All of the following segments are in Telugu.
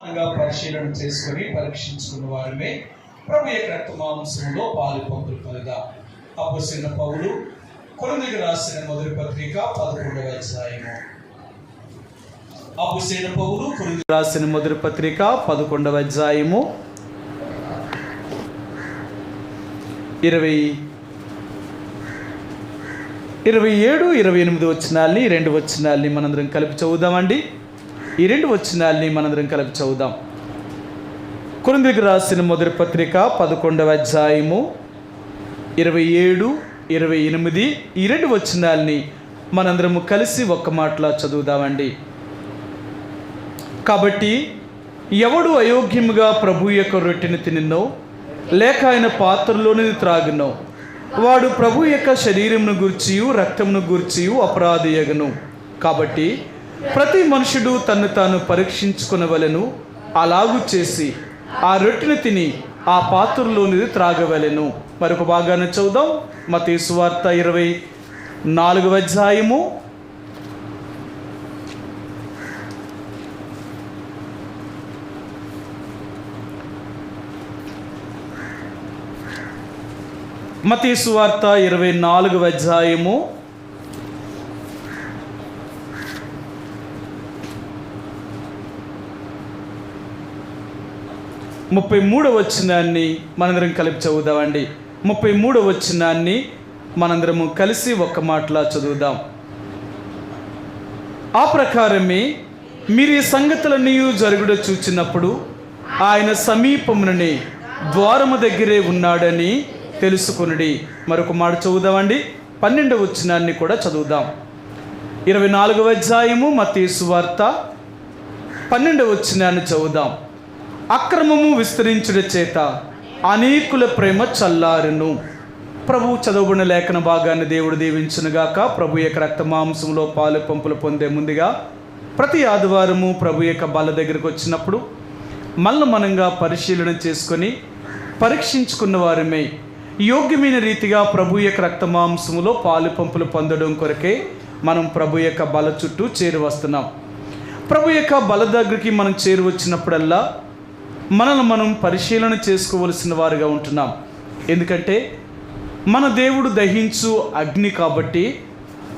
పరిశీలన చేసుకుని పరీక్షించుకున్న వారమే ప్రభు యొక్క రక్త మాంసంలో పాలు పంపులు పొందుదాం. అపోస్తలుడైన పౌలు కొరింథీయులకు రాసిన మొదటి పత్రిక 11వ అధ్యాయము. అపోస్తలుడైన పౌలు కొరింథీయులకు రాసిన మొదటి పత్రిక 11వ అధ్యాయము 27-28 వచనాల్ని, ఈ రెండు వచనాల్ని మనందరం కలిపి చదువుదామండి. ఈ రెండు వచనాల్ని మనందరం కలిపి చదువుదాం. కొరింథీయులకు రాసిన మొదటి పత్రిక 11వ అధ్యాయము 27-28 ఈ రెండు వచనాల్ని మనందరము కలిసి ఒక్క మాటలా చదువుదామండి. కాబట్టి ఎవడు అయోగ్యముగా ప్రభు యొక్క రొట్టెను తినినో లేక ఆయన పాత్రలోనిది త్రాగునో వాడు ప్రభు యొక్క శరీరమును గూర్చియు రక్తమును గూర్చియు అపరాధియగును. కాబట్టి ప్రతి మనుషుడు తన్ను తాను పరీక్షించుకొనవలెను. అలాగు చేసి ఆ రొట్టెను తిని ఆ పాత్రలోనిది త్రాగవలెను. మరొక భాగాన్ని చదువుదాం. మత్తయి సువార్త 24వ అధ్యాయము 24వ అధ్యాయము 33వ వచనాన్ని మనందరం కలిపి చదువుదామండి. 33వ వచనాన్ని మనందరము కలిసి ఒక్క మాటలా చదువుదాం. ఆ ప్రకారమే మీరు ఈ సంగతులన్నీ జరుగుట చూచినప్పుడు ఆయన సమీపముననే ద్వారము దగ్గరే ఉన్నాడని తెలుసుకొనుడి. మరొక మాట చదువుదామండి. 12వ వచనాన్ని కూడా చదువుదాం. 24వ అధ్యాయము మత్తయి సువార్త 12వ వచనాన్ని చదువుదాం. అక్రమము విస్తరించుట చేత అనేకుల ప్రేమ చల్లారును. ప్రభు చదవబడిన లేఖన భాగాన్ని దేవుడు దీవించునుగాక. ప్రభు యొక్క రక్త మాంసంలో పాలు పంపులు పొందే ముందుగా ప్రతి ఆదివారము ప్రభు యొక్క బల్ల దగ్గరికి వచ్చినప్పుడు మనంగా పరిశీలన చేసుకొని పరీక్షించుకున్న వారమే యోగ్యమైన రీతిగా ప్రభు యొక్క రక్త మాంసములో పాలు పంపులు పొందడం కొరకే మనం ప్రభు యొక్క బల చుట్టూ చేరి వస్తున్నాం. ప్రభు యొక్క బల దగ్గరికి మనం చేరి వచ్చినప్పుడల్లా మనం పరిశీలన చేసుకోవలసిన వారుగా ఉంటున్నాం. ఎందుకంటే మన దేవుడు దహించు అగ్ని కాబట్టి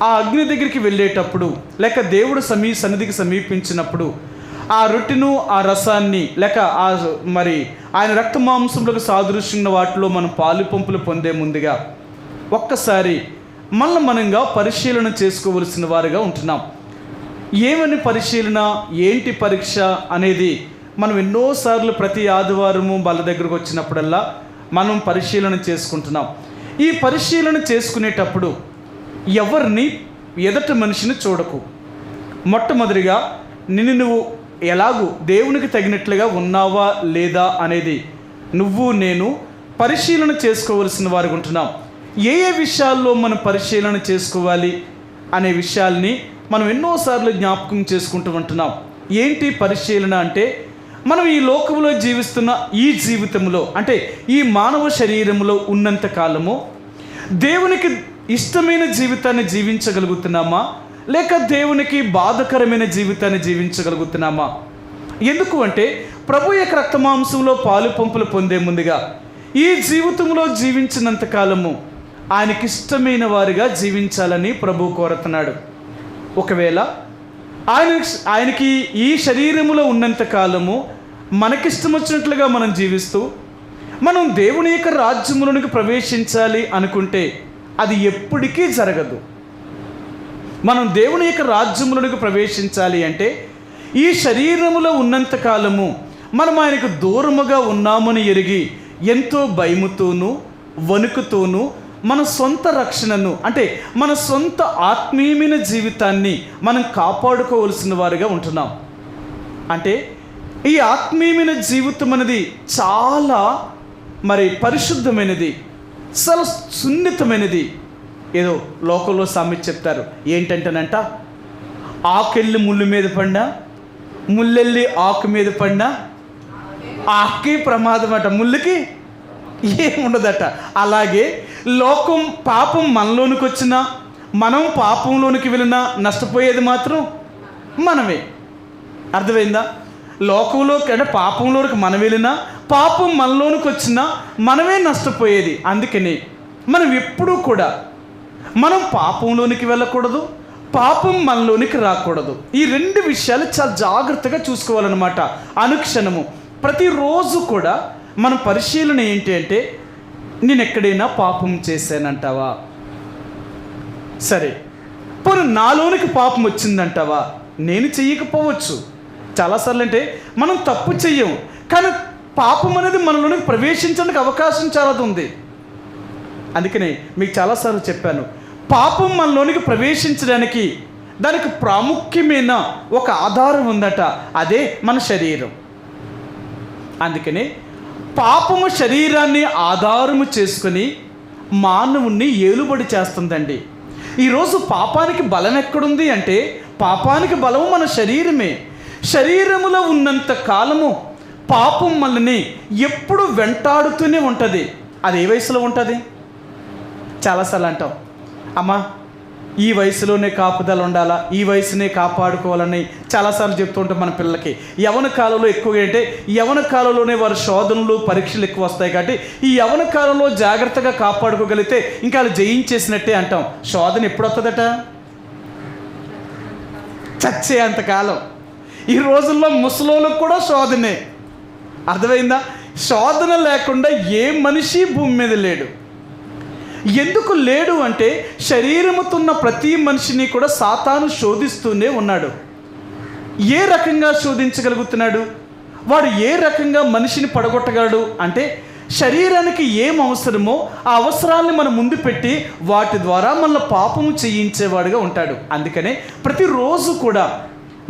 ఆ అగ్ని దగ్గరికి వెళ్ళేటప్పుడు లేక దేవుడు సన్నిధికి సమీపించినప్పుడు ఆ రొట్టెను ఆ రసాన్ని లేక ఆయన రక్త మాంసములకు సాదృశ్యంగా వాటిలో మనం పాలు పంపులు పొందే ముందుగా ఒక్కసారి మనంగా పరిశీలన చేసుకోవలసిన వారుగా ఉంటున్నాం. ఏమని పరిశీలన, ఏంటి పరీక్ష అనేది మనం ఎన్నోసార్లు ప్రతి ఆదివారము బల్ల దగ్గరకు వచ్చినప్పుడల్లా మనం పరిశీలన చేసుకుంటున్నాం. ఈ పరిశీలన చేసుకునేటప్పుడు ఎవరిని ఎదట మనిషిని చూడకు. మొట్టమొదటిగా నువ్వు ఎలాగూ దేవునికి తగినట్లుగా ఉన్నావా లేదా అనేది నేను పరిశీలన చేసుకోవలసిన వారు ఉంటున్నాం. ఏ విషయాల్లో మనం పరిశీలన చేసుకోవాలి అనే విషయాల్ని మనం ఎన్నోసార్లు జ్ఞాపకం చేసుకుంటూ ఉంటున్నాం. ఏంటి పరిశీలన అంటే, మనం ఈ లోకంలో జీవిస్తున్న ఈ జీవితంలో అంటే ఈ మానవ శరీరంలో ఉన్నంత కాలము దేవునికి ఇష్టమైన జీవితాన్ని జీవించగలుగుతున్నామా లేక దేవునికి బాధకరమైన జీవితాన్ని జీవించగలుగుతున్నామా? ఎందుకు అంటే ప్రభు యొక్క రక్త మాంసంలో పాలు పంపులు పొందే ముందుగా ఈ జీవితంలో జీవించినంత కాలము ఆయనకిష్టమైన వారిగా జీవించాలని ప్రభు కోరుతున్నాడు. ఒకవేళ ఆయనకి ఈ శరీరములో ఉన్నంత కాలము మనకిష్టం వచ్చినట్లుగా మనం జీవిస్తూ మనం దేవుని యొక్క రాజ్యములోనికి ప్రవేశించాలి అనుకుంటే అది ఎప్పటికీ జరగదు. మనం దేవుని యొక్క రాజ్యములోనికి ప్రవేశించాలి అంటే ఈ శరీరములో ఉన్నంత కాలము మనం ఆయనకు దూరముగా ఉన్నామని ఎరిగి ఎంతో భయముతోనూ వణుకుతోనూ మన సొంత రక్షణను అంటే మన సొంత ఆత్మీయమైన జీవితాన్ని మనం కాపాడుకోవలసిన వారిగా ఉంటున్నాం. అంటే ఈ ఆత్మీయమైన జీవితం అనేది చాలా పరిశుద్ధమైనది, చాలా సున్నితమైనది. ఏదో లోకంలో సామెత చెప్తారు, ఏంటంటేనంట, ఆకెళ్ళి ముళ్ళు మీద పడినా ముళ్ళెళ్ళి ఆకు మీద పడినా ఆకుకి ప్రమాదం అట, ముళ్ళుకి ఏముండదట. అలాగే లోకం పాపం మనలోనికి వచ్చినా మనం పాపంలోనికి వెళ్ళినా నష్టపోయేది మాత్రం మనమే. అర్థమైందా? లోకంలోకి అంటే పాపంలోకి మనం వెళ్ళినా, పాపం మనలోనికి వచ్చినా మనమే నష్టపోయేది. అందుకని మనం ఎప్పుడూ కూడా మనం పాపంలోనికి వెళ్ళకూడదు, పాపం మనలోనికి రాకూడదు. ఈ రెండు విషయాలు చాలా జాగ్రత్తగా చూసుకోవాలన్నమాట. అనుక్షణము ప్రతిరోజు కూడా మన పరిశీలన ఏంటి అంటే, నేను ఎక్కడైనా పాపం చేశానంటావా? సరే, పోనీ నాలోనికి పాపం వచ్చిందంటావా? నేను చెయ్యకపోవచ్చు. చాలాసార్లు అంటే మనం తప్పు చెయ్యం, కానీ పాపం అనేది మనలోనికి ప్రవేశించడానికి అవకాశం చాలా ఉంది. అందుకనే మీకు చాలాసార్లు చెప్పాను, పాపం మనలోనికి ప్రవేశించడానికి దానికి ప్రాముఖ్యమైన ఒక ఆధారం ఉందట, అదే మన శరీరం. అందుకని పాపము శరీరాన్ని ఆధారము చేసుకుని మానవుణ్ణి ఏలుబడి చేస్తుందండి. ఈరోజు పాపానికి బలం ఎక్కడుంది అంటే, పాపానికి బలము మన శరీరమే. శరీరములో ఉన్నంత కాలము పాపం మనల్ని ఎప్పుడు వెంటాడుతూనే ఉంటుంది. అది ఏ వయసులో ఉంటుంది? చాలాసార్లు అంటాం, అమ్మా ఈ వయసులోనే కాపుదల ఉండాలా, ఈ వయసునే కాపాడుకోవాలని చాలాసార్లు చెప్తూ ఉంటాం మన పిల్లలకి. యవ్వన కాలంలో ఎక్కువగా అంటే యవ్వన కాలంలోనే వారు శోధనలు పరీక్షలు ఎక్కువ వస్తాయి కాబట్టి ఈ యవ్వన కాలంలో జాగ్రత్తగా కాపాడుకోగలిగితే ఇంకా వాళ్ళు జయించేసినట్టే అంటాం. శోధన ఎప్పుడు వస్తుందట? చచ్చే అంతకాలం. ఈ రోజుల్లో ముసలోళ్ళకు కూడా శోధనే. అర్థమైందా? శోధన లేకుండా ఏ మనిషి భూమి మీద లేడు. ఎందుకు లేడు అంటే, శరీరముతున్న ప్రతి మనిషిని కూడా సాతాను శోధిస్తూనే ఉన్నాడు. ఏ రకంగా శోధించగలుగుతున్నాడు? వాడు ఏ రకంగా మనిషిని పడగొట్టగలడు అంటే, శరీరానికి ఏం అవసరమో ఆ అవసరాలని మన ముందు పెట్టి వాటి ద్వారా మనల్ని పాపము చేయించేవాడుగా ఉంటాడు. అందుకనే ప్రతిరోజు కూడా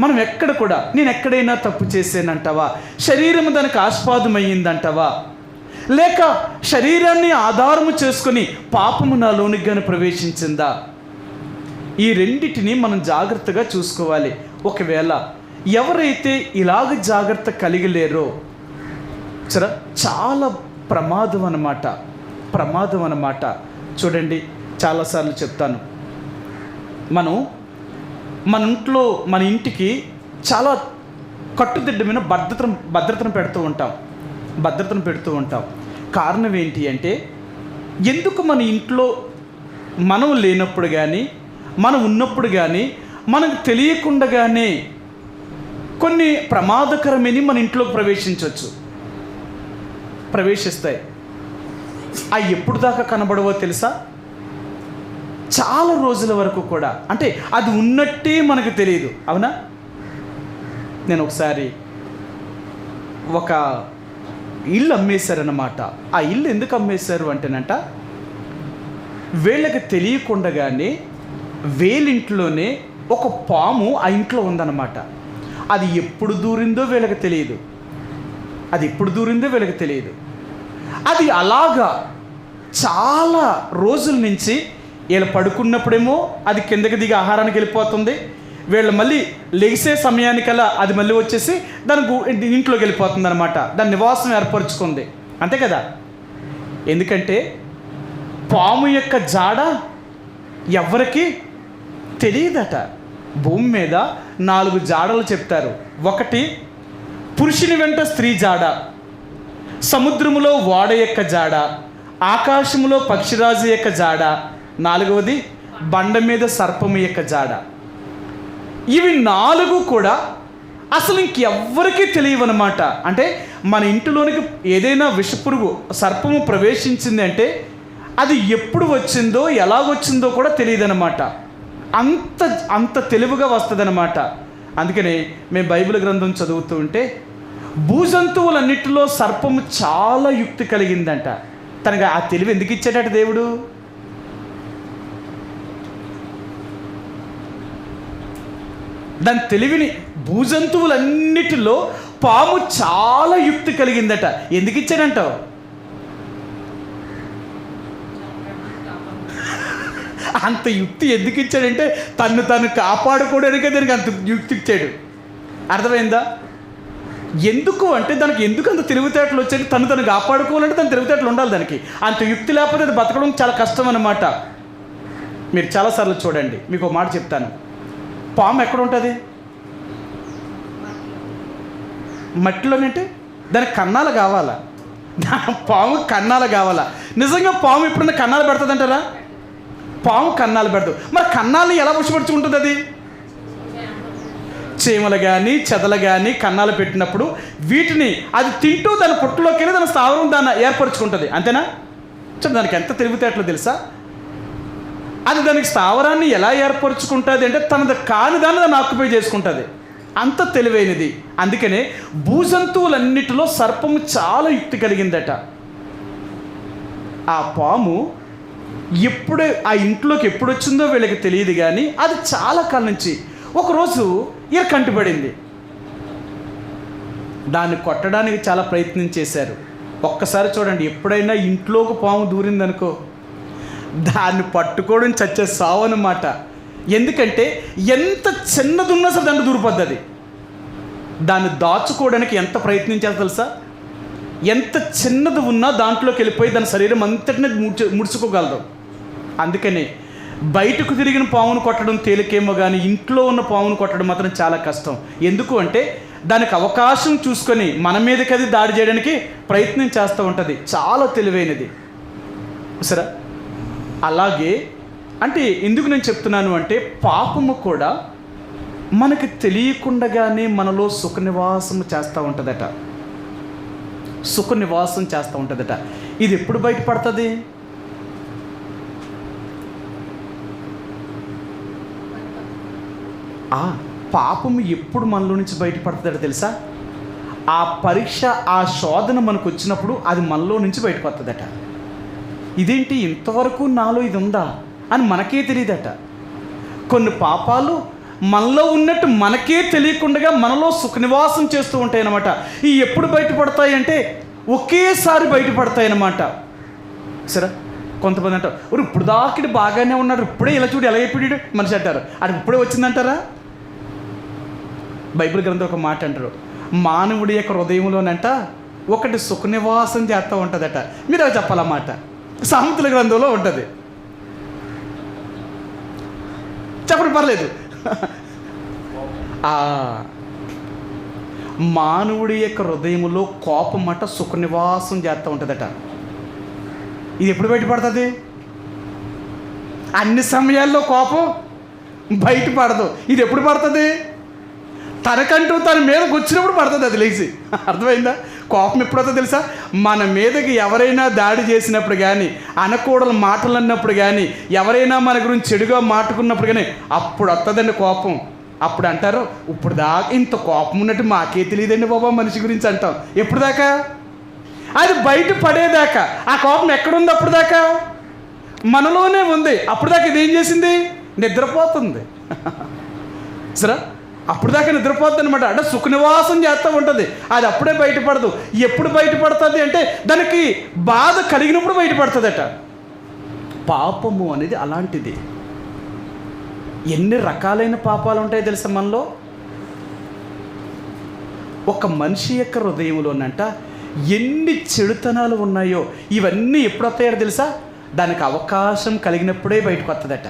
మనం ఎక్కడ కూడా నేను ఎక్కడైనా తప్పు చేశానంటావా, శరీరము దానికి ఆస్పాదమయ్యిందంటావా, లేక శరీరాన్ని ఆధారము చేసుకొని పాపము నాలోనికి కానీ ప్రవేశించిందా? ఈ రెండిటిని మనం జాగ్రత్తగా చూసుకోవాలి. ఒకవేళ ఎవరైతే ఇలాగ జాగ్రత్త కలిగి లేరో చాలా ప్రమాదం అన్నమాట. చూడండి, చాలాసార్లు చెప్తాను, మన ఇంట్లో మన ఇంటికి చాలా కట్టుదిట్టమైన భద్రతను పెడుతూ ఉంటాం. కారణం ఏంటి అంటే, ఎందుకు మన ఇంట్లో మనం లేనప్పుడు కానీ మనం ఉన్నప్పుడు కానీ మనకు తెలియకుండానే కొన్ని ప్రమాదకరమైన మన ఇంట్లోకి ప్రవేశిస్తాయి. అవి ఎప్పుడు దాకా కనబడవో తెలుసా? చాలా రోజుల వరకు కూడా, అంటే అది ఉన్నట్టే మనకు తెలియదు. అవునా? నేను ఒకసారి ఒక ఇల్లు అమ్మేశారన్నమాట. ఆ ఇల్లు ఎందుకు అమ్మేశారు అంటేనంట, వీళ్ళకి తెలియకుండానే వీళ్ళింట్లోనే ఒక పాము ఆ ఇంట్లో ఉందన్నమాట. అది ఎప్పుడు దూరిందో వీళ్ళకి తెలియదు. అది అలాగా చాలా రోజుల నుంచి వీళ్ళు పడుకున్నప్పుడేమో అది కిందకి దిగి ఆహారానికి వెళ్ళిపోతుంది, వీళ్ళు మళ్ళీ లెగిసే సమయానికల్లా అది మళ్ళీ వచ్చేసి దాని ఇంట్లోకి వెళ్ళిపోతుంది అనమాట. దాని నివాసం ఏర్పరచుకుంది, అంతే కదా. ఎందుకంటే పాము యొక్క జాడ ఎవరికి తెలియదట. భూమి మీద 4 జాడలు చెప్తారు. ఒకటి పురుషుని వెంట స్త్రీ జాడ, సముద్రములో ఓడ యొక్క జాడ, ఆకాశములో పక్షిరాజు యొక్క జాడ, 4వది బండ మీద సర్పము యొక్క జాడ. ఇవి 4 కూడా అసలు ఇంకెవ్వరికీ తెలియవన్నమాట. అంటే మన ఇంటిలోనికి ఏదైనా విషపురుగు సర్పము ప్రవేశించింది అంటే అది ఎప్పుడు వచ్చిందో ఎలాగొచ్చిందో కూడా తెలియదన్నమాట. అంత తెలివిగా వస్తుందన్నమాట. అందుకనే మేము బైబిల్ గ్రంథం చదువుతూ ఉంటే భూజంతువులన్నిటిలో సర్పము చాలా యుక్తి కలిగిందంట. తనకు ఆ తెలివి ఎందుకు ఇచ్చాడట దేవుడు? దాని తెలివిని భూజంతువులన్నిటిలో పాము చాలా యుక్తి కలిగిందట. ఎందుకు ఇచ్చాడంటావు? అంత యుక్తి ఎందుకు ఇచ్చాడంటే తను కాపాడుకోవడానికే దానికి అంత యుక్తి ఇచ్చాడు. అర్థమైందా? ఎందుకు అంటే దానికి ఎందుకు అంత తెలివితేటలు వచ్చాయి? తను కాపాడుకోవాలంటే దాని తెలివితేటలు ఉండాలి. దానికి అంత యుక్తి లేకపోతే అది బతకడం చాలా కష్టం అన్నమాట. మీరు చాలాసార్లు చూడండి, మీకు ఒక మాట చెప్తాను. పాము ఎక్కడ ఉంటుంది? మట్టిలోనంటే దానికి కన్నాలు కావాలా? పాము కన్నాలు కావాలా? నిజంగా పాము ఎప్పుడన్నా కన్నాలు పెడుతుందంటారా? పాము కన్నాలు పెడదు. మరి కన్నాలు ఎలా పుష్పడుచుకుంటుంది? అది చీమలు కానీ చెదలు కానీ కన్నాలు పెట్టినప్పుడు వీటిని అది తింటూ దాని పుట్టులోకి వెళ్ళి దాని స్థావరం దాన్ని ఏర్పరచుకుంటుంది. అంతేనా? దానికి ఎంత తెలివితేటలో తెలుసా? అది దానికి స్థావరాన్ని ఎలా ఏర్పరచుకుంటుంది అంటే తనది కాని దాన్ని ఆక్యుపై చేసుకుంటుంది. అంత తెలివైనది. అందుకనే భూజంతువులన్నిటిలో సర్పము చాలా యుక్తి కలిగిందట. ఆ పాము ఎప్పుడే ఆ ఇంట్లోకి ఎప్పుడు వచ్చిందో వీళ్ళకి తెలియదు, కానీ అది చాలా కాలం నుంచి ఒకరోజు కంటిపడింది. దాన్ని కొట్టడానికి చాలా ప్రయత్నం చేశారు. ఒక్కసారి చూడండి, ఎప్పుడైనా ఇంట్లోకి పాము దూరిందనుకో దాన్ని పట్టుకోవడం చచ్చే సావు అన్నమాట. ఎందుకంటే ఎంత చిన్నది ఉన్నా సరే దాన్ని దూరిపోద్ది. అది దాన్ని దాచుకోవడానికి ఎంత ప్రయత్నం చేస్తా తెలుసా? ఎంత చిన్నది ఉన్నా దాంట్లోకి వెళ్ళిపోయి దాని శరీరం అంతటిని ముడుచుకోగలదు. అందుకనే బయటకు తిరిగిన పామును కొట్టడం తేలికేమో కానీ ఇంట్లో ఉన్న పామును కొట్టడం మాత్రం చాలా కష్టం. ఎందుకు అంటే దానికి అవకాశం చూసుకొని మన మీదకి అది దాడి చేయడానికి ప్రయత్నం చేస్తూ ఉంటుంది. చాలా తెలివైనది సరే. అలాగే అంటే ఎందుకు నేను చెప్తున్నాను అంటే పాపము కూడా మనకి తెలియకుండానే మనలో సుఖ నివాసం చేస్తూ ఉంటుందట. సుఖ నివాసం చేస్తూ ఉంటుందట. ఇది ఎప్పుడు బయటపడుతుంది? పాపము ఎప్పుడు మనలో నుంచి బయటపడుతుందట తెలుసా? ఆ పరీక్ష, ఆ శోధన మనకు వచ్చినప్పుడు అది మనలో నుంచి బయటపడుతుందట. ఇదేంటి ఇంతవరకు నాలో ఇది ఉందా అని మనకే తెలియదట. కొన్ని పాపాలు మనలో ఉన్నట్టు మనకే తెలియకుండా మనలో సుఖనివాసం చేస్తూ ఉంటాయి అన్నమాట. ఈ ఎప్పుడు బయటపడతాయి అంటే ఒకేసారి బయటపడతాయి అన్నమాట. సరే, కొంతమంది అంటారు ఇప్పుడు దాకిడు బాగానే ఉన్నాడు, ఇప్పుడే ఇలా చూడు ఎలా అయిపోయాడు మనిషి అంటారు. అది ఇప్పుడే వచ్చిందంటారా? బైబిల్ గ్రంథం ఒక మాట అంటారు, మానవుడి యొక్క హృదయంలోనంట ఒకటి సుఖనివాసం చేస్తూ ఉంటుందట. మీరు అవి చెప్పాలన్నమాట. సామెతల గ్రంథంలో ఉంటుంది. చెప్పండి, పర్లేదు. మానవుడి యొక్క హృదయంలో కోపం అట సుఖనివాసం చేస్తూ ఉంటుందట. ఇది ఎప్పుడు బయటపడుతుంది? అన్ని సమయాల్లో కోపం బయటపడదు. ఇది ఎప్పుడు పడుతుంది? తనకంటూ తన మీదకి వచ్చినప్పుడు పడుతుంది. అది లేచి, అర్థమైందా? కోపం ఎప్పుడవుతుందో తెలుసా? మన మీదకి ఎవరైనా దాడి చేసినప్పుడు కానీ, అనకూడని మాటలు అన్నప్పుడు కానీ, ఎవరైనా మన గురించి చెడుగా మాట్లాడుకున్నప్పుడు కానీ అప్పుడు వస్తుందండి కోపం. అప్పుడు అంటారు, ఇప్పుడు దాకా ఇంత కోపం ఉన్నట్టు మాకే తెలియదండి బాబా మనిషి గురించి అంటాం. ఎప్పుడు దాకా? అది బయట పడేదాకా. ఆ కోపం ఎక్కడుంది? అప్పుడు దాకా మనలోనే ఉంది. అప్పుడు దాకా ఇదేం చేసింది? నిద్రపోతుంది. సరే, అప్పుడు దాకా నిద్రపోతుంది అనమాట. అంటే సుఖనివాసం చేస్తూ ఉంటుంది. అది అప్పుడే బయటపడదు. ఎప్పుడు బయటపడుతుంది అంటే దానికి బాధ కలిగినప్పుడు బయటపడుతుందట. పాపము అనేది అలాంటిది. ఎన్ని రకాలైన పాపాలు ఉంటాయో తెలుసా మనలో? ఒక మనిషి యొక్క హృదయంలోనంట ఎన్ని చెడుతనాలు ఉన్నాయో ఇవన్నీ ఎప్పుడు వస్తాయో తెలుసా? దానికి అవకాశం కలిగినప్పుడే బయటకు వస్తుందట.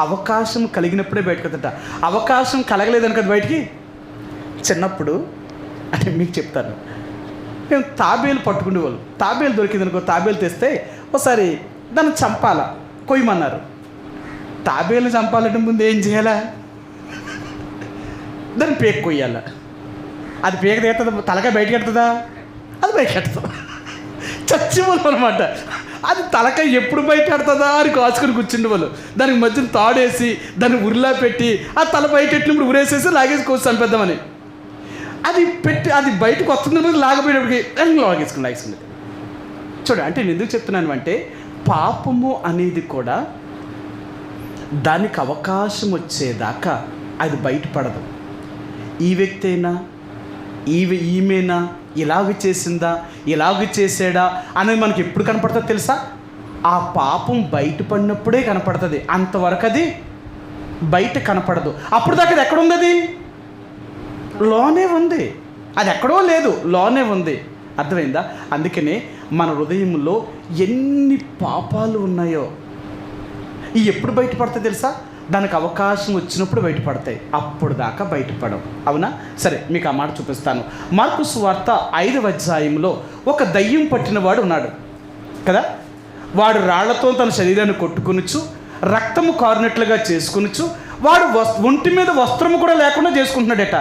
అవకాశం కలిగినప్పుడే బయటకు వస్తుందట. అవకాశం కలగలేదని కదా బయటికి. చిన్నప్పుడు అంటే మీకు చెప్తాను, మేము తాబేలు పట్టుకునేవాళ్ళు. తాబేలు దొరికింది అనుకో, తాబేలు తెస్తే ఒకసారి దాన్ని చంపాలా, కొయ్యమన్నారు. తాబేలు చంపాలంటే ముందు ఏం చేయాలా? దాన్ని పేక కొయ్యాల. అది పేక తీస్తుందా? తలకాయ బయటకు ఎడుతుందా? అది బయటకు ఎడుతుంది. చచ్చిపోలు అనమాట. అది తలకాయ ఎప్పుడు బయట ఎడుతుందా అని కాచుకొని కూర్చుండే వాళ్ళు. దానికి మధ్యన తాడేసి దాన్ని ఉరిలా పెట్టి ఆ తల బయట ఎట్టినప్పుడు ఉరేసేసి లాగేసి కోసి చంపేద్దామని అది పెట్టి అది బయటకు వస్తుంది. లాగపోయేటప్పటికి లాగేసుకుని చూడు. అంటే నేను ఎందుకు చెప్తున్నాను అంటే పాపము అనేది కూడా దానికి అవకాశం వచ్చేదాకా అది బయటపడదు. ఈ వ్యక్తి అయినా ఈమెనా ఇలాగ చేసిందా, ఇలాగ చేసాడా అనేది మనకి ఎప్పుడు కనపడుతుంది తెలుసా? ఆ పాపం బయటపడినప్పుడే కనపడుతుంది. అంతవరకు అది బయట కనపడదు. అప్పుడు దాకా అది ఎక్కడుంది? అది లోనే ఉంది. అది ఎక్కడో లేదు, లోనే ఉంది. అర్థమైందా? అందుకనే మన హృదయంలో ఎన్ని పాపాలు ఉన్నాయో ఈ ఎప్పుడు బయటపడుతుంది తెలుసా? దానికి అవకాశం వచ్చినప్పుడు బయటపడతాయి, అప్పుడు దాకా బయటపడవు. అవునా? సరే, మీకు ఆ మాట చూపిస్తాను. మార్కు సువార్త 5వ అధ్యాయంలో ఒక దయ్యం పట్టినవాడు ఉన్నాడు కదా. వాడు రాళ్లతో తన శరీరాన్ని కొట్టుకొనుచు, రక్తము కారునట్లుగా చేసుకొనుచు, వాడు ఒంటి మీద వస్త్రము కూడా లేకుండా చేసుకుంటున్నాడట.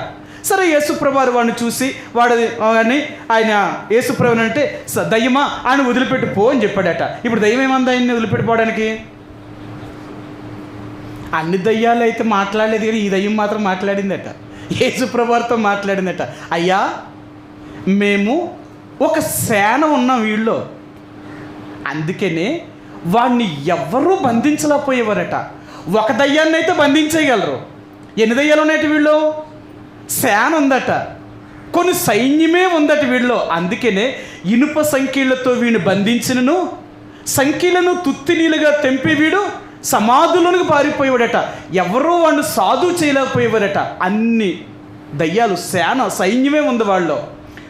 సరే, యేసుప్రభు వాడిని చూసి అని ఆయన యేసుప్రభుని అంటే, దయ్యమా ఆయన వదిలిపెట్టి పో అని చెప్పాడట. ఇప్పుడు దయ్యం ఏమంది ఆయన్ని వదిలిపెట్టిపోవడానికి? అన్ని దయ్యాలు అయితే మాట్లాడలేదు, కానీ ఈ దయ్యం మాత్రం మాట్లాడిందట. యేసుప్రభు వారితో మాట్లాడిందట, అయ్యా మేము ఒక సేన ఉన్నాం వీళ్ళో, అందుకనే వాడిని ఎవ్వరూ బంధించలేకపోయేవారట. ఒక దయ్యాన్ని అయితే బంధించేయగలరు. ఎన్ని దయ్యాలు ఉన్నాయట వీళ్ళు? సేన ఉందట, కొన్ని సైన్యమే ఉందట వీళ్ళు. అందుకనే ఇనుప సంఖ్యలతో వీడిని బంధించినను, సంఖ్యలను తుత్తినీలుగా తెంపి వీడు సమాధులకు పారిపోయేవాడట. ఎవరో వాడిని సాధు చేయలేకపోయేవారట. అన్ని దయ్యాలు సేన సైన్యమే ఉంది వాళ్ళు.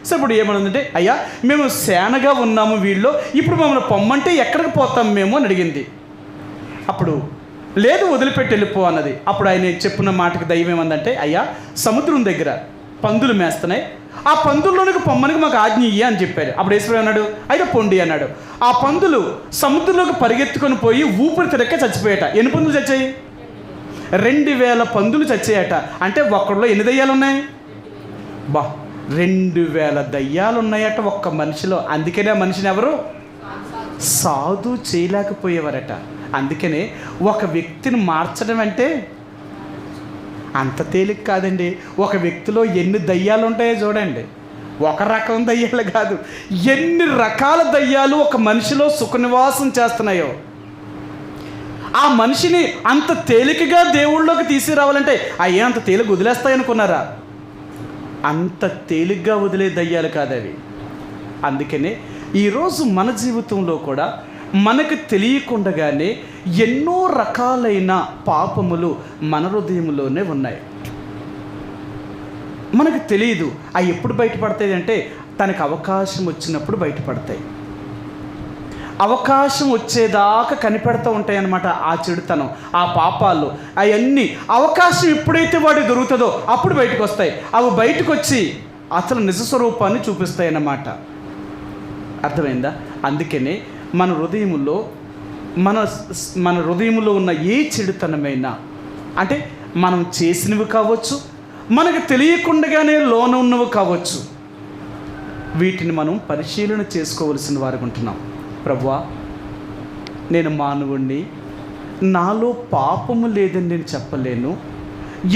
సో ఇప్పుడు ఏమనుందంటే, అయ్యా మేము సేనగా ఉన్నాము వీళ్ళు, ఇప్పుడు మమ్మల్ని పొమ్మంటే ఎక్కడికి పోతాం మేము అని అడిగింది. అప్పుడు లేదు, వదిలిపెట్టి వెళ్ళిపో అన్నది. అప్పుడు ఆయన చెప్పిన మాటకి దయ్యం ఏమందంటే, అయ్యా సముద్రం దగ్గర పందులు మేస్తున్నాయి, ఆ పందుల్లోనికి పొమ్మనికి మాకు ఆజ్ఞ ఇయ్య అని చెప్పారు. అప్పుడు యేసు అన్నాడు, అయితే పొండి అన్నాడు. ఆ పందులు సముద్రంలోకి పరిగెత్తుకొని పోయి ఊపిరి తిరక్క చచ్చిపోయాట. ఎన్ని పందులు చచ్చాయి? 2000 పందులు చచ్చాయట. అంటే ఒక్కడిలో ఎన్ని దయ్యాలు ఉన్నాయి? 2000 దయ్యాలు ఉన్నాయట ఒక్క మనిషిలో. అందుకనే ఆ మనిషిని ఎవరు సాధు చేయలేకపోయేవారట. అందుకనే ఒక వ్యక్తిని మార్చడం అంటే అంత తేలిక కాదండి. ఒక వ్యక్తిలో ఎన్ని దయ్యాలు ఉంటాయో చూడండి. ఒక రకం దయ్యాలు కాదు, ఎన్ని రకాల దయ్యాలు ఒక మనిషిలో సుఖనివాసం చేస్తున్నాయో. ఆ మనిషిని అంత తేలికగా దేవుళ్ళలోకి తీసుకురావాలంటే అయ్యే అంత తేలిక వదిలేస్తాయనుకున్నారా? అంత తేలిగ్గా వదిలే దయ్యాలు కాదు అవి. అందుకనే ఈరోజు మన జీవితంలో కూడా మనకు తెలియకుండానే ఎన్నో రకాలైన పాపములు మన హృదయంలోనే ఉన్నాయి. మనకు తెలియదు. అవి ఎప్పుడు బయటపడతాయి అంటే తనకు అవకాశం వచ్చినప్పుడు బయటపడతాయి. అవకాశం వచ్చేదాకా కనిపెడుతూ ఉంటాయి అన్నమాట. ఆ చెడుతనం, ఆ పాపాలు, అవన్నీ అవకాశం ఎప్పుడైతే వాడికి దొరుకుతుందో అప్పుడు బయటకు వస్తాయి. అవి బయటకు వచ్చి అసలు నిజస్వరూపాన్ని చూపిస్తాయి అన్నమాట. అర్థమైందా? అందుకనే మన హృదయంలో ఉన్న ఏ చెడుతనమైనా, అంటే మనం చేసినవి కావచ్చు, మనకు తెలియకుండానే లోన ఉన్నవి కావచ్చు, వీటిని మనం పరిశీలన చేసుకోవలసిన వారికి ఉంటున్నాం. ప్రభువా, నేను మానవుణ్ణి, నాలో పాపము లేదని నేను చెప్పలేను,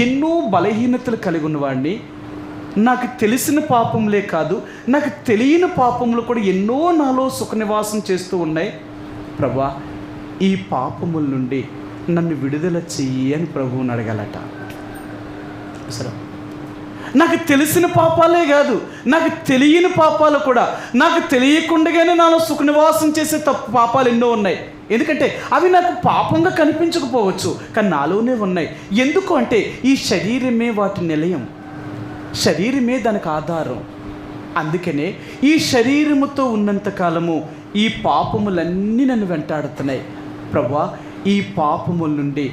ఎన్నో బలహీనతలు కలిగి ఉన్నవాడిని, నాకు తెలిసిన పాపములే కాదు నాకు తెలియని పాపములు కూడా ఎన్నో నాలో సుఖనివాసం చేస్తూ ఉన్నాయి. ప్రభువా, ఈ పాపముల నుండి నన్ను విడుదల చెయ్యి అని ప్రభువుని అడగాలట. సరే, నాకు తెలిసిన పాపాలే కాదు, నాకు తెలియని పాపాలు కూడా, నాకు తెలియకుండానే నాలో సుఖనివాసం చేసే తప్పు పాపాలు ఎన్నో ఉన్నాయి. ఎందుకంటే అవి నాకు పాపంగా కనిపించకపోవచ్చు, కానీ నాలోనే ఉన్నాయి. ఎందుకు అంటే ఈ శరీరమే వాటి నిలయం, శరీరమే దానికి ఆధారం. అందుకనే ఈ శరీరముతో ఉన్నంతకాలము ఈ పాపములన్నీ నన్ను వెంటాడుతున్నాయి. ప్రభువా, ఈ పాపముల నుండి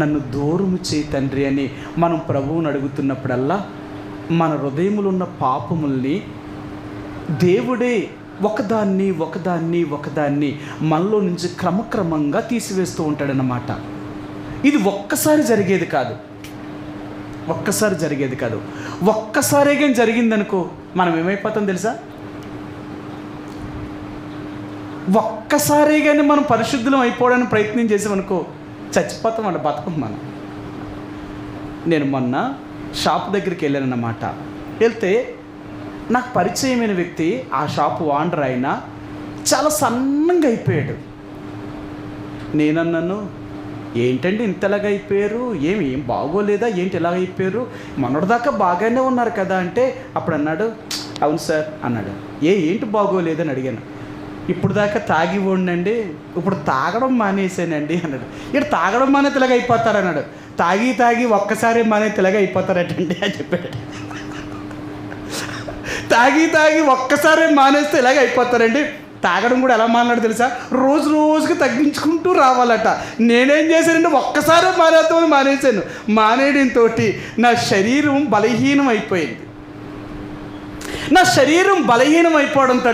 నన్ను దూరము చేయి తండ్రి అని మనం ప్రభువుని అడుగుతున్నప్పుడల్లా మన హృదయములో ఉన్న పాపముల్ని దేవుడే ఒకదాన్ని మనలో నుంచి క్రమక్రమంగా తీసివేస్తూ ఉంటాడన్నమాట. ఇది ఒక్కసారి జరిగేది కాదు. ఒక్కసారే కానీ జరిగిందనుకో మనం ఏమైపోతాం తెలుసా? ఒక్కసారే కానీ మనం పరిశుద్ధులం అయిపోవడానికి ప్రయత్నం చేసామనుకో చచ్చిపోతాం, అంటే బతకం మనం. నేను మొన్న షాప్ దగ్గరికి వెళ్ళానన్నమాట. వెళ్తే నాకు పరిచయమైన వ్యక్తి, ఆ షాపు ఓనర్ అయినా చాలా సన్నంగా అయిపోయాడు. నేనన్నాను, ఏంటండి ఇంతలాగా అయిపోయారు, ఏం బాగోలేదా ఏంటి ఇలాగ అయిపోయారు, మొన్నటిదాకా బాగానే ఉన్నారు కదా అంటే అప్పుడు అన్నాడు, అవును సార్ అన్నాడు. ఏంటి బాగోలేదని అడిగాను. ఇప్పుడు దాకా తాగి ఉండండి, ఇప్పుడు తాగడం మానేసానండి అన్నాడు. ఇక్కడ తాగడం మానే ఇలాగ అయిపోతారు అన్నాడు. తాగి ఒక్కసారి మానే ఇలాగ అయిపోతారటండి అని చెప్పాడు. తాగి ఒక్కసారి మానేస్తే ఇలాగ అయిపోతారండి, తాగడం కూడా ఎలా మానాడు తెలుసా, రోజు రోజుకి తగ్గించుకుంటూ రావాలట. నేనేం చేశానంటే ఒక్కసారి మానేద్దామని మానేశాను. మానేయడంతో నా శరీరం బలహీనం అయిపోయింది. నా శరీరం బలహీనం అయిపోవడంతో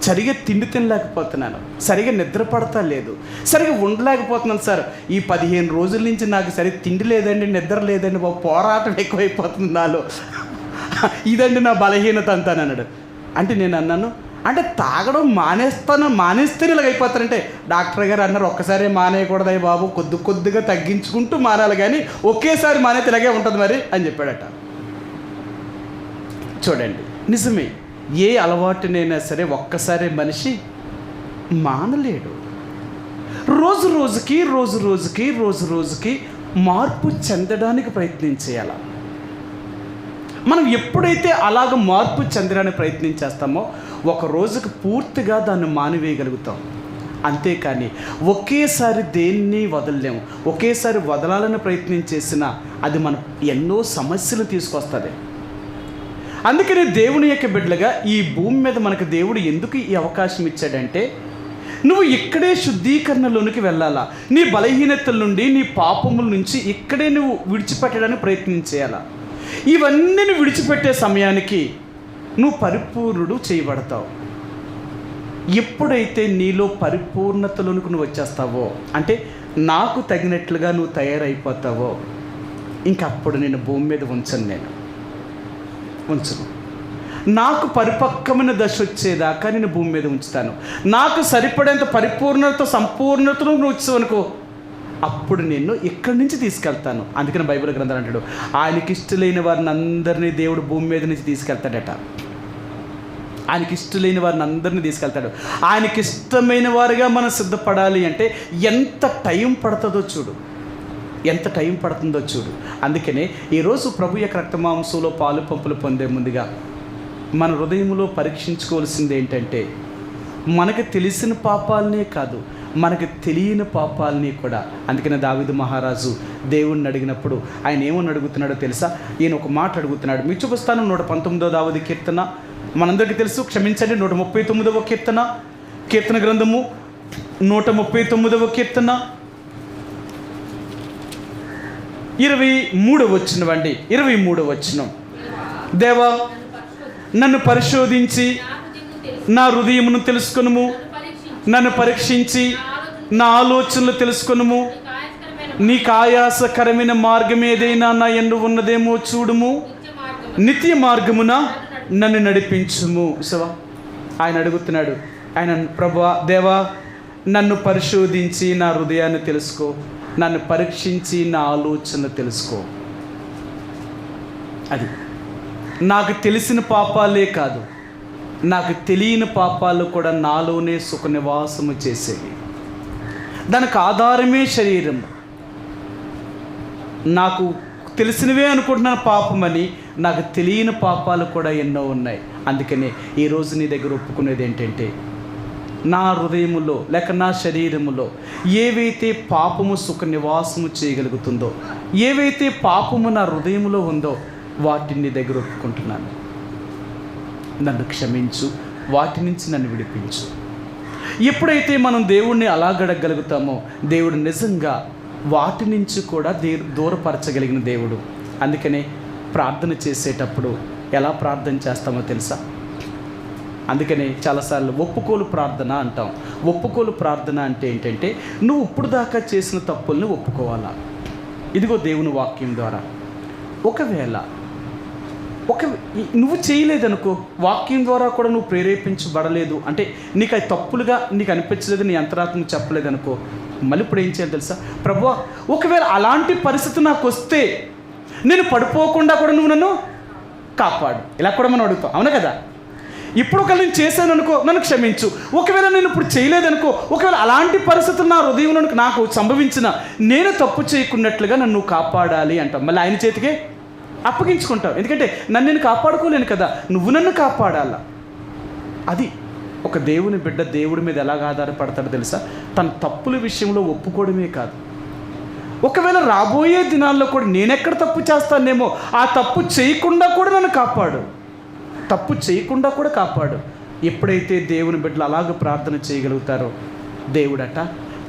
సరిగా తిండి తినలేకపోతున్నాను, సరిగా నిద్ర పడతా లేదు, సరిగా ఉండలేకపోతున్నాను సార్. ఈ 15 రోజుల నుంచి నాకు సరిగ్గా తిండి లేదండి, నిద్ర లేదండి బాబు, పోరాటం ఎక్కువైపోతుంది నాలో, ఇదండి నా బలహీనత అంతానన్నాడు. అంటే నేను అన్నాను, అంటే తాగడం మానేస్తేనే ఇలాగ అయిపోతారంటే, డాక్టర్ గారు అన్నారు ఒక్కసారి మానేయకూడదు బాబు, కొద్దిగా తగ్గించుకుంటూ మానాలి, కానీ ఒకేసారి మానేస్తే ఇలాగే ఉంటుంది మరి అని చెప్పాడట. చూడండి, నిజమే, ఏ అలవాటునైనా సరే ఒక్కసారి మనిషి మానలేడు. రోజు రోజుకి మార్పు చెందడానికి ప్రయత్నం చేయాలి. మనం ఎప్పుడైతే అలాగ మార్పు చెందడానికి ప్రయత్నం చేస్తామో ఒక రోజుకి పూర్తిగా దాన్ని మానివేయగలుగుతాం. అంతేకాని ఒకేసారి దేన్ని వదలలేము. ఒకేసారి వదలాలని ప్రయత్నం చేసినా అది మన ఎన్నో సమస్యలు తీసుకొస్తుంది. అందుకని దేవుని యొక్క బిడ్డలుగా ఈ భూమి మీద మనకు దేవుడు ఎందుకు ఈ అవకాశం ఇచ్చాడంటే, నువ్వు ఇక్కడే శుద్ధీకరణలోనికి వెళ్ళాలా. నీ బలహీనతల నుండి, నీ పాపముల నుంచి ఇక్కడే నువ్వు విడిచిపెట్టడానికి ప్రయత్నం చేయాలా. ఇవన్నీ నువ్వు విడిచిపెట్టే సమయానికి నువ్వు పరిపూర్ణుడు చేయబడతావు. ఎప్పుడైతే నీలో పరిపూర్ణతలోనికి నువ్వు వచ్చేస్తావో, అంటే నాకు తగినట్లుగా నువ్వు తయారైపోతావో, ఇంకప్పుడు నేను భూమి మీద ఉంచను. నాకు పరిపక్వమైన దశ వచ్చేదాకా నేను భూమి మీద ఉంచుతాను. నాకు సరిపడేంత పరిపూర్ణత, సంపూర్ణతను నువ్వు వచ్చావనుకో, అప్పుడు నిన్ను ఇక్కడి నుంచి తీసుకెళ్తాను. అందుకని బైబిల్ గ్రంథాలు అంటాడు, ఆయనకి ఇష్టలైన వారిని అందరినీ దేవుడు భూమి మీద నుంచి తీసుకెళ్తాడట. ఆయనకి ఇష్టలైన వారిని అందరినీ తీసుకెళ్తాడు. ఆయనకి ఇష్టమైన వారిగా మనం సిద్ధపడాలి అంటే ఎంత టైం పడుతుందో చూడు, ఎంత టైం పడుతుందో చూడు. అందుకనే ఈరోజు ప్రభు యొక్క రక్తమాంసంలో పాలు పంపులు పొందే ముందుగా మన హృదయంలో పరీక్షించుకోవాల్సింది ఏంటంటే, మనకు తెలిసిన పాపాలనే కాదు, మనకు తెలియని పాపాలని కూడా. అందుకనే దావీదు మహారాజు దేవుణ్ణి అడిగినప్పుడు ఆయన ఏమని అడుగుతున్నాడో తెలుసా? ఈయన ఒక మాట అడుగుతున్నాడు. మీకు చూపిస్తాను. 119వ దావీదు కీర్తన మనందరికీ తెలుసు, క్షమించండి, 139వ కీర్తన గ్రంథము 139వ కీర్తన 23వ వచనం అండి. 23వ వచనం, దేవా నన్ను పరిశోధించి నా హృదయమును తెలుసుకొనుము, నన్ను పరీక్షించి నా ఆలోచనలు తెలుసుకొనుము, నీకు ఆయాసకరమైన మార్గం ఏదైనా నా యందు ఉన్నదేమో చూడుము, నిత్య మార్గమున నన్ను నడిపించుము. సవా ఆయన అడుగుతున్నాడు, ఆయన ప్రభువా దేవా నన్ను పరిశోధించి నా హృదయాన్ని తెలుసుకో, నన్ను పరీక్షించి నా ఆలోచన తెలుసుకో. అది నాకు తెలిసిన పాపాలే కాదు, నాకు తెలియని పాపాలు కూడా నాలోనే సుఖ నివాసము చేసేవి. దానికి ఆధారమే శరీరం. నాకు తెలిసినవే అనుకుంటున్నాను పాపమని, నాకు తెలియని పాపాలు కూడా ఎన్నో ఉన్నాయి. అందుకనే ఈరోజు నీ దగ్గర ఒప్పుకునేది ఏంటంటే, నా హృదయములో లేక నా శరీరములో ఏవైతే పాపము సుఖ నివాసము చేయగలుగుతుందో, ఏవైతే పాపము నా హృదయములో ఉందో వాటిని నీ దగ్గర ఒప్పుకుంటున్నాను. నన్ను క్షమించు, వాటి నుంచి నన్ను విడిపించు. ఎప్పుడైతే మనం దేవుణ్ణి అలా గడగలుగుతామో, దేవుడు నిజంగా వాటి నుంచి కూడా దూరపరచగలిగిన దేవుడు. అందుకనే ప్రార్థన చేసేటప్పుడు ఎలా ప్రార్థన చేస్తామో తెలుసా? అందుకనే చాలాసార్లు ఒప్పుకోలు ప్రార్థన అంటాం. ఒప్పుకోలు ప్రార్థన అంటే ఏంటంటే, నువ్వు ఇప్పుడు దాకా చేసిన తప్పుల్ని ఒప్పుకోవాలా. ఇదిగో దేవుని వాక్యం ద్వారా ఒకవేళ నువ్వు చేయలేదనుకో, వాక్యం ద్వారా కూడా నువ్వు ప్రేరేపించబడలేదు అంటే, నీకు అది తప్పులుగా నీకు అనిపించలేదు, నీ అంతరాత్మ చెప్పలేదనుకో, మళ్ళీ ఇప్పుడు ఏం చేయాలి తెలుసా? ప్రభువా ఒకవేళ అలాంటి పరిస్థితి నాకు వస్తే నేను పడిపోకుండా కూడా నువ్వు నన్ను కాపాడు. ఇలా కూడా మనం అడుగుతాం, అవునా కదా? ఇప్పుడు ఒకవేళ నేను చేశాను అనుకో, నన్ను క్షమించు. ఒకవేళ నేను ఇప్పుడు చేయలేదనుకో, ఒకవేళ అలాంటి పరిస్థితులు నా హృదయంలో నాకు సంభవించిన, నేను తప్పు చేయకున్నట్లుగా నన్ను కాపాడాలి అంటాం. మళ్ళీ ఆయన చేతికే అప్పగించుకుంటావు. ఎందుకంటే నన్ను నేను కాపాడుకోలేను కదా, నువ్వు నన్ను కాపాడాలా. అది ఒక దేవుని బిడ్డ దేవుడి మీద ఎలాగ ఆధారపడతాడో తెలుసా? తన తప్పుల విషయంలో ఒప్పుకోవడమే కాదు, ఒకవేళ రాబోయే దినాల్లో కూడా నేనెక్కడ తప్పు చేస్తానేమో, ఆ తప్పు చేయకుండా కూడా నన్ను కాపాడు. తప్పు చేయకుండా కూడా కాపాడు. ఎప్పుడైతే దేవుని బిడ్డలు అలాగ ప్రార్థన చేయగలుగుతారో దేవుడట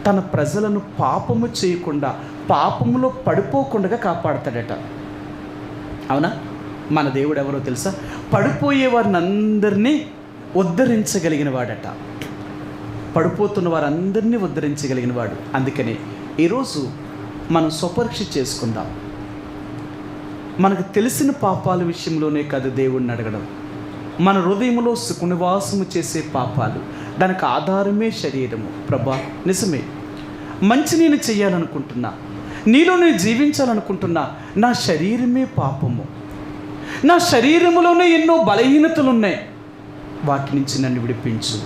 తన ప్రజలను పాపము చేయకుండా, పాపములో పడిపోకుండా కాపాడతాడట. అవునా? మన దేవుడు ఎవరో తెలుసా? పడిపోయే వారిని అందరినీ ఉద్ధరించగలిగిన వాడట. పడిపోతున్న వారందరినీ ఉద్ధరించగలిగిన వాడు. అందుకని ఈరోజు మనం స్వపరీక్ష చేసుకుందాం. మనకు తెలిసిన పాపాల విషయంలోనే కాదు దేవుణ్ణి అడగడం. మన హృదయంలో సుఖనివాసము చేసే పాపాలు, దానికి ఆధారమే శరీరము. ప్రభా, నిజమే, మంచి నేను చెయ్యాలనుకుంటున్నా, నీలో నేను జీవించాలనుకుంటున్నా, నా శరీరమే పాపము, నా శరీరములోనే ఎన్నో బలహీనతలు ఉన్నాయి. వాటి నుంచి నన్ను విడిపించు,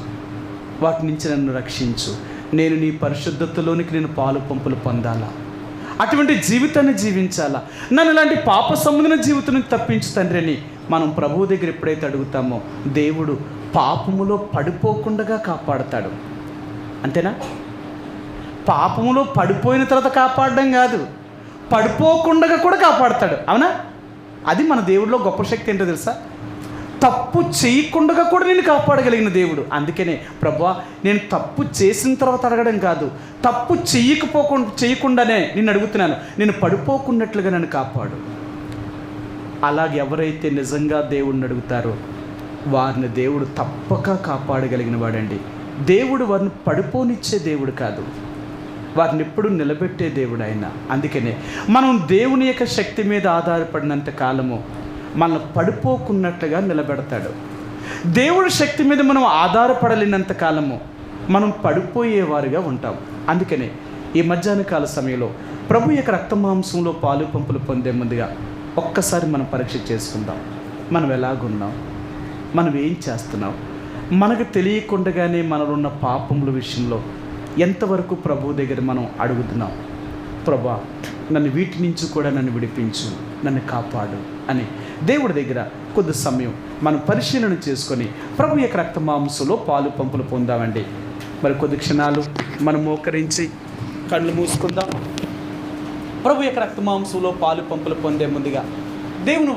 వాటి నుంచి నన్ను రక్షించు. నేను నీ పరిశుద్ధతలోనికి నేను పాలు పంపులు పొందాలా, అటువంటి జీవితాన్ని జీవించాలా, నన్ను ఇలాంటి పాప సంబంధమైన జీవితం తప్పించు తండ్రి అని మనం ప్రభువు దగ్గర ఎప్పుడైతే అడుగుతామో దేవుడు పాపములో పడిపోకుండా కాపాడుతాడు. అంతేనా? పాపములో పడిపోయిన తర్వాత కాపాడడం కాదు, పడిపోకుండా కూడా కాపాడుతాడు. అవునా? అది మన దేవుడిలో గొప్ప శక్తి ఏంటో తెలుసా? తప్పు చేయకుండా కూడా నేను కాపాడగలిగిన దేవుడు. అందుకనే ప్రభువా, నేను తప్పు చేసిన తర్వాత అడగడం కాదు, తప్పు చేయకుండానే నిన్ను అడుగుతున్నాను, నేను పడిపోకున్నట్లుగా నన్ను కాపాడు. అలాగే ఎవరైతే నిజంగా దేవుడిని అడుగుతారో వారిని దేవుడు తప్పక కాపాడగలిగిన వాడండి. దేవుడు వారిని పడిపోనిచ్చే దేవుడు కాదు, వారిని ఎప్పుడు నిలబెట్టే దేవుడు ఆయన. అందుకనే మనం దేవుని యొక్క శక్తి మీద ఆధారపడినంత కాలము మనల్ని పడిపోకున్నట్లుగా నిలబెడతాడు. దేవుడి శక్తి మీద మనం ఆధారపడలేనంత కాలము మనం పడిపోయేవారుగా ఉంటాం. అందుకనే ఈ మధ్యాహ్న కాల సమయంలో ప్రభు యొక్క రక్తమాంసంలో పాలు పంపులు పొందే ముందుగా ఒక్కసారి మనం పరీక్ష చేసుకుందాం. మనం ఎలాగున్నాం, మనం ఏం చేస్తున్నాం, మనకు తెలియకుండానే మనలో ఉన్న పాపముల విషయంలో ఎంతవరకు ప్రభు దగ్గర మనం అడుగుతున్నాం. ప్రభా, నన్ను వీటి నుంచి కూడా నన్ను విడిపించు, నన్ను కాపాడు అని దేవుడి దగ్గర కొద్ది సమయం మనం పరిశీలన చేసుకొని ప్రభు యొక్క రక్తమాంసంలో పాలు పంపులు పొందామండి. మరి కొద్ది క్షణాలు మనం మోకరించి కళ్ళు మూసుకుందాం. ప్రభు యొక్క రక్తమాంసంలో పాలు పంపులు పొందే ముందుగా దేవుని